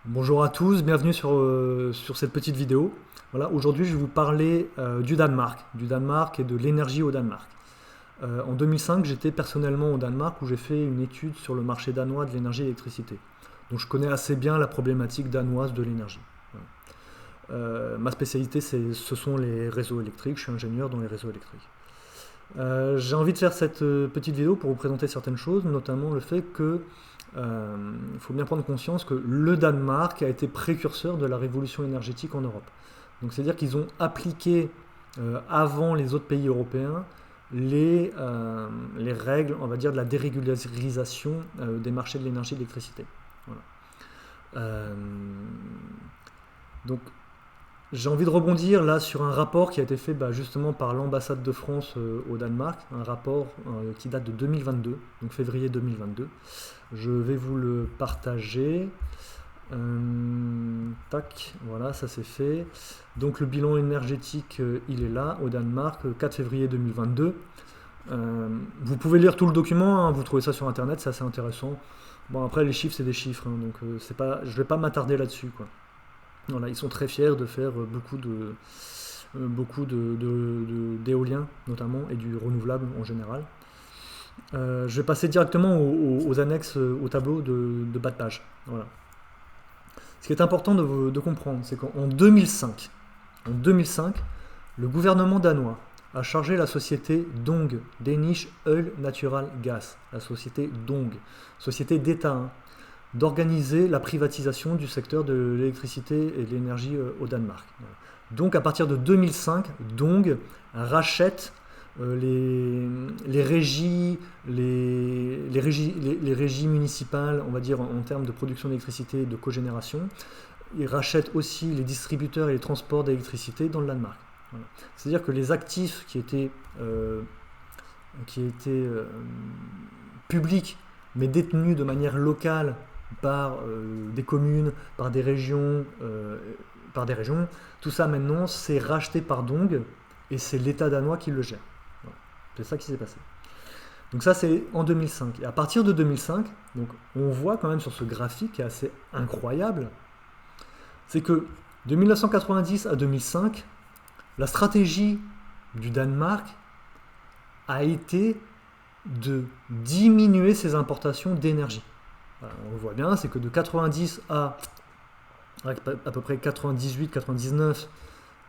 Bonjour à tous, bienvenue sur cette petite vidéo. Voilà, aujourd'hui je vais vous parler du Danemark et de l'énergie au Danemark. En 2005, j'étais personnellement au Danemark où j'ai fait une étude sur le marché danois de l'énergie et l'électricité. Donc je connais assez bien la problématique danoise de l'énergie. Voilà. Ma spécialité, ce sont les réseaux électriques, je suis ingénieur dans les réseaux électriques. J'ai envie de faire cette petite vidéo pour vous présenter certaines choses, notamment le fait que il faut bien prendre conscience que le Danemark a été précurseur de la révolution énergétique en Europe. Donc c'est-à-dire qu'ils ont appliqué avant les autres pays européens les règles, on va dire, de la dérégularisation des marchés de l'énergie et de l'électricité. Voilà. Euh, donc j'ai envie de rebondir là sur un rapport qui a été fait justement par l'ambassade de France au Danemark, un rapport qui date de 2022, donc février 2022. Je vais vous le partager. Tac, voilà, ça c'est fait. Donc le bilan énergétique, il est là, au Danemark, 4 février 2022. Vous pouvez lire tout le document, hein, vous trouvez ça sur internet, c'est assez intéressant. Bon, après les chiffres c'est des chiffres, hein, donc c'est pas, je vais pas m'attarder là-dessus, quoi. Voilà, ils sont très fiers de faire d'éolien notamment et du renouvelable en général. Je vais passer directement aux annexes, au tableau de bas de page. Voilà. Ce qui est important de comprendre, c'est qu'en 2005, le gouvernement danois a chargé la société Dong, Danish Oil Natural Gas, la société Dong, société d'État, hein, d'organiser la privatisation du secteur de l'électricité et de l'énergie au Danemark. Donc à partir de 2005, Dong rachète les régies, les régies municipales, on va dire en termes de production d'électricité et de cogénération. Ils rachètent aussi les distributeurs et les transports d'électricité dans le Danemark. Voilà. C'est-à-dire que les actifs qui étaient publics mais détenus de manière locale par des communes, par des régions. Tout ça maintenant, c'est racheté par Dong et c'est l'État danois qui le gère. Voilà. C'est ça qui s'est passé. Donc ça, c'est en 2005. Et à partir de 2005, donc, on voit quand même sur ce graphique qui est assez incroyable, c'est que de 1990 à 2005, la stratégie du Danemark a été de diminuer ses importations d'énergie. On le voit bien, c'est que de 90 à peu près 98-99,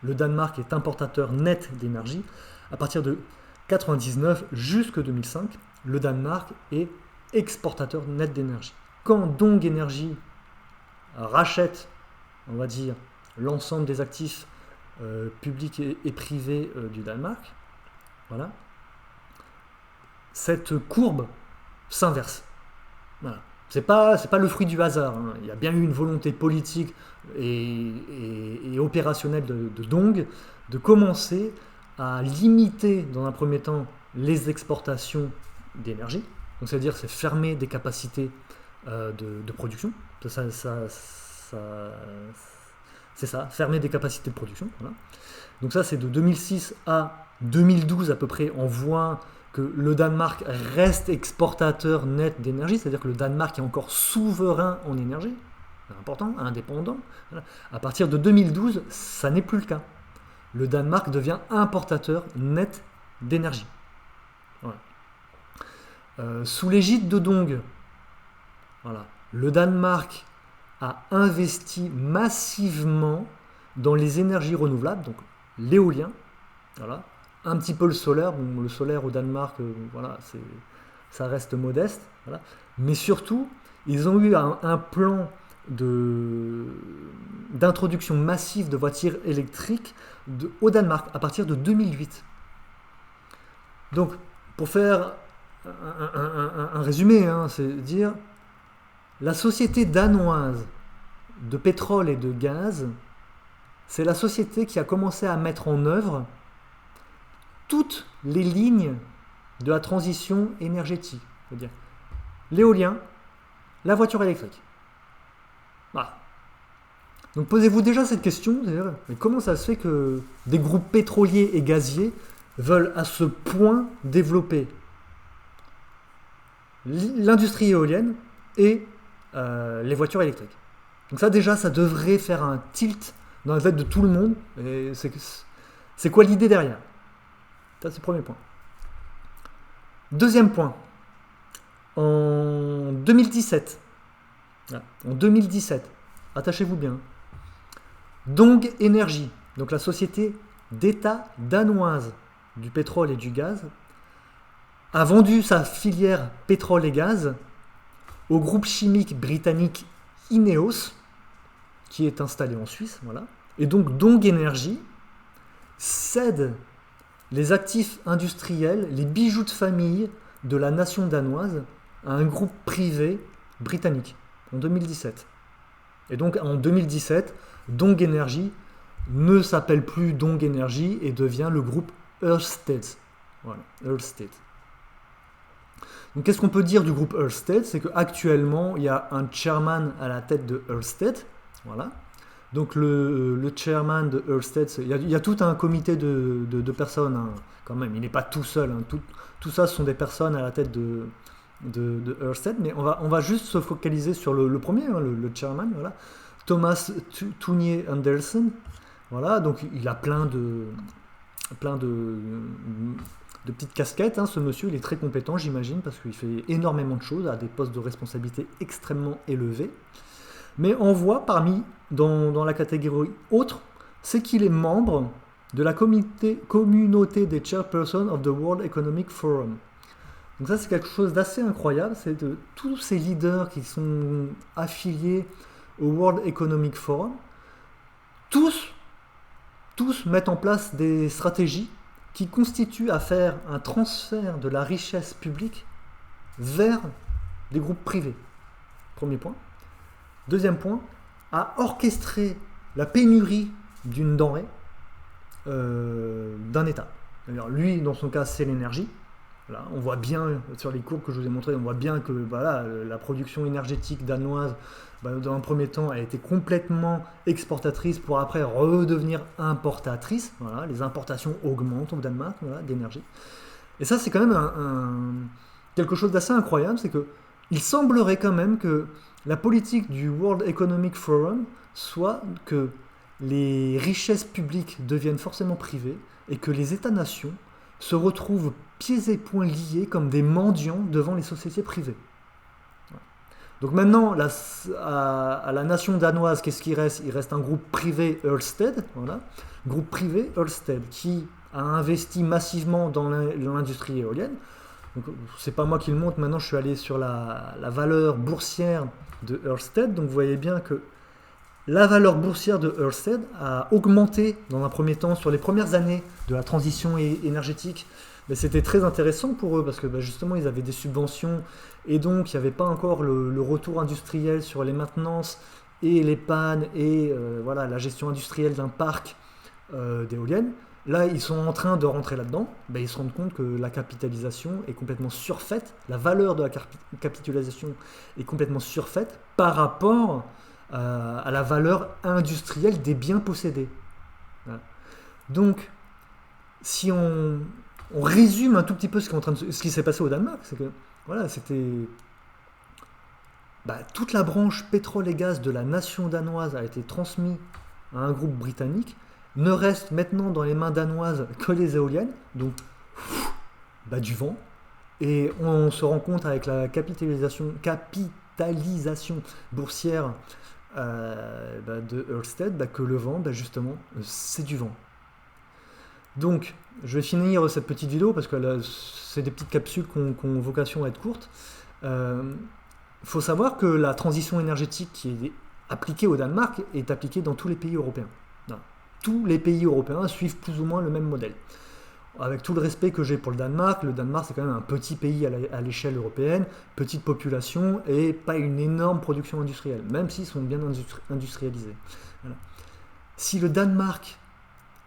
le Danemark est importateur net d'énergie. À partir de 99 jusqu'en 2005, le Danemark est exportateur net d'énergie. Quand Dong Energy rachète, on va dire, l'ensemble des actifs publics et privés du Danemark, voilà, cette courbe s'inverse. Voilà. C'est pas le fruit du hasard, hein. Il y a bien eu une volonté politique et opérationnelle de Dong de commencer à limiter dans un premier temps les exportations d'énergie. Donc c'est-à-dire c'est fermer des capacités de production. C'est ça, fermer des capacités de production. Voilà. Donc ça c'est de 2006 à 2012 à peu près. On voit que le Danemark reste exportateur net d'énergie, c'est-à-dire que le Danemark est encore souverain en énergie, c'est important, indépendant. Voilà. À partir de 2012, ça n'est plus le cas. Le Danemark devient importateur net d'énergie. Voilà. Sous l'égide de Dong, voilà, le Danemark a investi massivement dans les énergies renouvelables, donc l'éolien, voilà, un petit peu le solaire. Bon, le solaire au Danemark, voilà, ça reste modeste. Voilà. Mais surtout, ils ont eu un plan d'introduction massive de voitures électriques au Danemark à partir de 2008. Donc, pour faire un résumé, hein, c'est dire la société danoise de pétrole et de gaz, c'est la société qui a commencé à mettre en œuvre toutes les lignes de la transition énergétique. C'est-à-dire l'éolien, la voiture électrique. Voilà. Donc posez-vous déjà cette question, mais comment ça se fait que des groupes pétroliers et gaziers veulent à ce point développer l'industrie éolienne et les voitures électriques? Donc ça déjà, ça devrait faire un tilt dans la tête de tout le monde. Et c'est quoi l'idée derrière? Ça, c'est le premier point. Deuxième point. En 2017, attachez-vous bien, Dong Energy, donc la société d'État danoise du pétrole et du gaz, a vendu sa filière pétrole et gaz au groupe chimique britannique Ineos, qui est installé en Suisse, voilà. Et donc Dong Energy cède les actifs industriels, les bijoux de famille de la nation danoise à un groupe privé britannique en 2017. Et donc en 2017, Dong Energy ne s'appelle plus Dong Energy et devient le groupe Ørsted. Voilà, Ørsted. Donc qu'est-ce qu'on peut dire du groupe Ørsted? C'est qu'actuellement, il y a un chairman à la tête de Ørsted. Voilà. Donc le chairman de Ørsted, il y a tout un comité de personnes, hein, quand même. Il n'est pas tout seul. Hein. Tout ça, ce sont des personnes à la tête de Ørsted. Mais on va juste se focaliser sur le premier, hein, le chairman. Voilà. Thomas Thunier Andersen. Voilà, donc il a plein de petites casquettes, hein, ce monsieur. Il est très compétent, j'imagine, parce qu'il fait énormément de choses, à des postes de responsabilité extrêmement élevés. Mais on voit dans la catégorie autre, c'est qu'il est membre de la communauté des Chairpersons of the World Economic Forum. Donc ça, c'est quelque chose d'assez incroyable. C'est de tous ces leaders qui sont affiliés au World Economic Forum, tous mettent en place des stratégies qui constituent à faire un transfert de la richesse publique vers des groupes privés. Premier point. Deuxième point, à orchestrer la pénurie d'une denrée d'un État. Alors, lui, dans son cas, c'est l'énergie. Voilà, on voit bien, sur les courbes que je vous ai montrées, on voit bien que voilà, la production énergétique danoise, dans un premier temps, a été complètement exportatrice pour après redevenir importatrice. Voilà, les importations augmentent au Danemark, voilà, d'énergie. Et ça, c'est quand même quelque chose d'assez incroyable, c'est qu'il semblerait quand même que la politique du World Economic Forum soit que les richesses publiques deviennent forcément privées et que les États-nations se retrouvent pieds et poings liés comme des mendiants devant les sociétés privées. Donc maintenant, à la nation danoise, qu'est-ce qu'il reste? Il reste un groupe privé Ørsted, voilà, groupe privé Ørsted, qui a investi massivement dans l'industrie éolienne. Donc, c'est pas moi qui le montre, maintenant je suis allé sur la valeur boursière de Ørsted. Donc vous voyez bien que la valeur boursière de Ørsted a augmenté dans un premier temps sur les premières années de la transition énergétique. Mais c'était très intéressant pour eux parce que justement ils avaient des subventions et donc il n'y avait pas encore le retour industriel sur les maintenances et les pannes et voilà, la gestion industrielle d'un parc d'éoliennes. Là, ils sont en train de rentrer là-dedans. Ils se rendent compte que la capitalisation est complètement surfaite. La valeur de la capitalisation est complètement surfaite par rapport à la valeur industrielle des biens possédés. Voilà. Donc, si on résume un tout petit peu ce qui s'est passé au Danemark, c'est que voilà, c'était toute la branche pétrole et gaz de la nation danoise a été transmise à un groupe britannique. Ne reste maintenant dans les mains danoises que les éoliennes, donc du vent. Et on se rend compte avec la capitalisation boursière de Ørsted que le vent, justement, c'est du vent. Donc, je vais finir cette petite vidéo parce que c'est des petites capsules qui ont vocation à être courtes. Faut savoir que la transition énergétique qui est appliquée au Danemark est appliquée dans tous les pays européens. Non. Tous les pays européens suivent plus ou moins le même modèle. Avec tout le respect que j'ai pour le Danemark c'est quand même un petit pays à l'échelle européenne, petite population et pas une énorme production industrielle, même s'ils sont bien industrialisés. Voilà. Si le Danemark,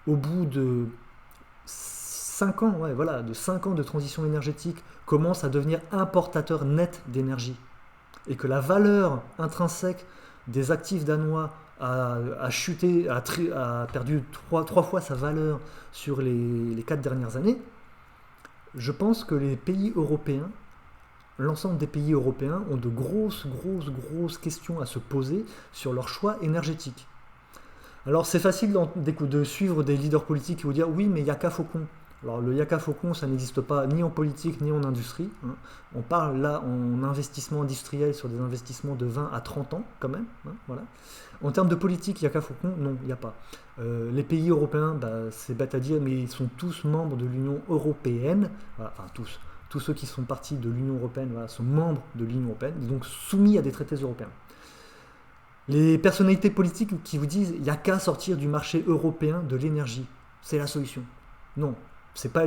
au bout de 5 ans, de 5 ans de transition énergétique, commence à devenir importateur net d'énergie, et que la valeur intrinsèque des actifs danois a chuté, a perdu 3 fois sa valeur sur les 4 dernières années, je pense que les pays européens l'ensemble des pays européens ont de grosses questions à se poser sur leur choix énergétique. Alors c'est facile de suivre des leaders politiques qui vous dire oui mais yaka faucon. Alors le yaka faucon ça n'existe pas ni en politique ni en industrie. Hein. On parle là en investissement industriel sur des investissements de 20 à 30 ans quand même. Hein, voilà. En termes de politique, yaka faucon, non, il n'y a pas. Les pays européens, c'est bête à dire, mais ils sont tous membres de l'Union européenne. Voilà, enfin tous. Tous ceux qui sont partis de l'Union européenne voilà, sont membres de l'Union européenne, donc soumis à des traités européens. Les personnalités politiques qui vous disent il n'y a qu'à sortir du marché européen de l'énergie, c'est la solution. Non, c'est pas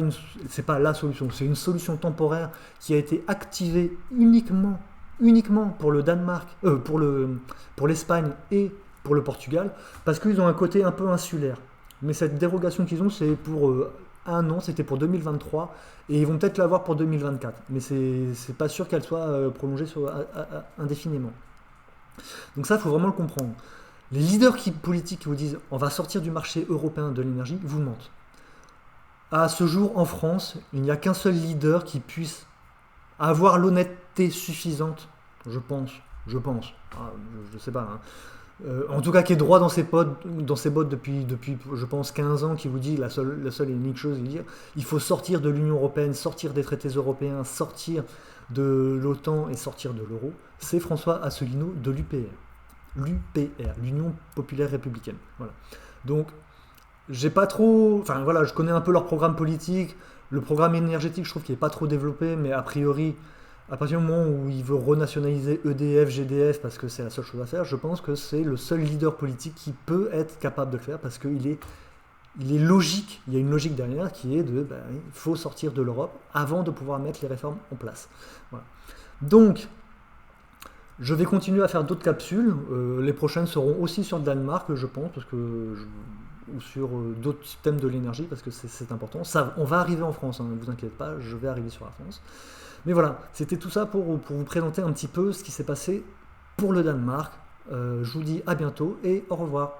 la solution, c'est une solution temporaire qui a été activée uniquement pour le Danemark, pour l'Espagne et pour le Portugal, parce qu'ils ont un côté un peu insulaire. Mais cette dérogation qu'ils ont, c'est pour un an, c'était pour 2023, et ils vont peut-être l'avoir pour 2024. Mais c'est pas sûr qu'elle soit prolongée indéfiniment. Donc ça, il faut vraiment le comprendre. Les leaders politiques qui vous disent on va sortir du marché européen de l'énergie, vous mentent. À ce jour, en France, il n'y a qu'un seul leader qui puisse avoir l'honnêteté suffisante, je pense, je sais pas, hein. En tout cas qui est droit dans ses bottes depuis je pense 15 ans, qui vous dit la seule et unique chose, il dire il faut sortir de l'Union Européenne, sortir des traités européens, sortir de l'OTAN et sortir de l'euro, c'est François Asselineau de l'UPR, l'Union Populaire Républicaine. Voilà. Donc j'ai pas trop, enfin voilà, je connais un peu leur programme politique, le programme énergétique je trouve qu'il est pas trop développé, mais a priori à partir du moment où il veut renationaliser EDF, GDF, parce que c'est la seule chose à faire, je pense que c'est le seul leader politique qui peut être capable de le faire, parce qu'il est logique, il y a une logique derrière qui est il faut sortir de l'Europe avant de pouvoir mettre les réformes en place. Voilà. Donc, je vais continuer à faire d'autres capsules, les prochaines seront aussi sur le Danemark, je pense, ou sur d'autres systèmes de l'énergie, parce que c'est important. Ça, on va arriver en France, hein, ne vous inquiétez pas, je vais arriver sur la France. Mais voilà, c'était tout ça pour vous présenter un petit peu ce qui s'est passé pour le Danemark. Je vous dis à bientôt et au revoir.